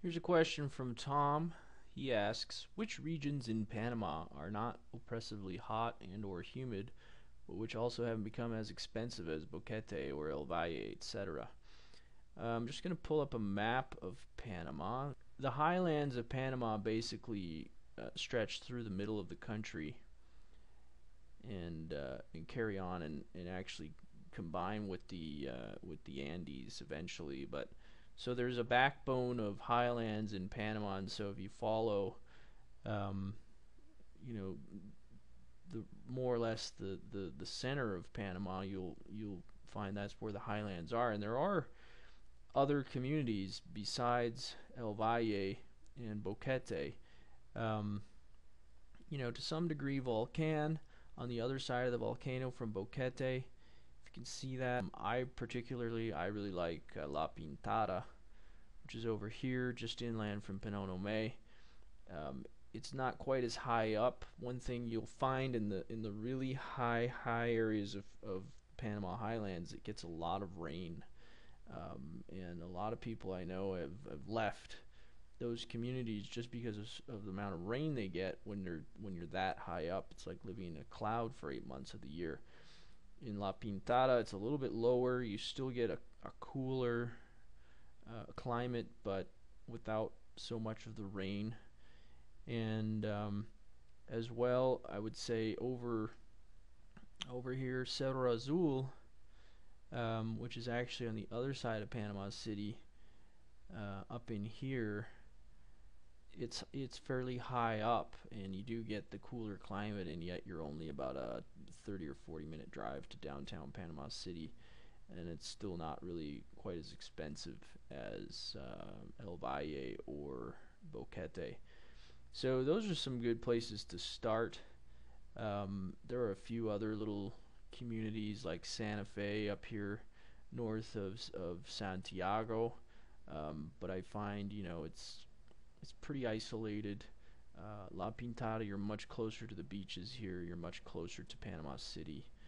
Here's a question from Tom. He asks, which regions in Panama are not oppressively hot and or humid, but which also haven't become as expensive as Boquete or El Valle, etc.? I'm just going to pull up a map of Panama. The highlands of Panama basically stretch through the middle of the country and carry on and actually combine with the Andes eventually. But so there's a backbone of highlands in Panama, and so if you follow, um, you know, the more or less the center of Panama, you'll find that's where the highlands are, and there are other communities besides El Valle and Boquete. Um, to some degree, Volcan on the other side of the volcano from Boquete. If you can see that, I really like La Pintada, which is over here, just inland from Penonome. Um, it's not quite as high up. One thing you'll find in the really high areas of Panama Highlands, it gets a lot of rain, and a lot of people I know have left those communities just because of the amount of rain they get when you're that high up. It's like living in a cloud for 8 months of the year. In La Pintada, it's a little bit lower. You still get a cooler climate, but without so much of the rain. And as well, I would say over here, Cerro Azul, which is actually on the other side of Panama City, up in here, it's fairly high up, and you do get the cooler climate, and yet you're only about a 30 or 40-minute drive to downtown Panama City, and it's still not really quite as expensive as El Valle or Boquete. So those are some good places to start. There are a few other little communities like Santa Fe up here north of Santiago, but I find it's pretty isolated. La Pintada, you're much closer to the beaches here. You're much closer to Panama City.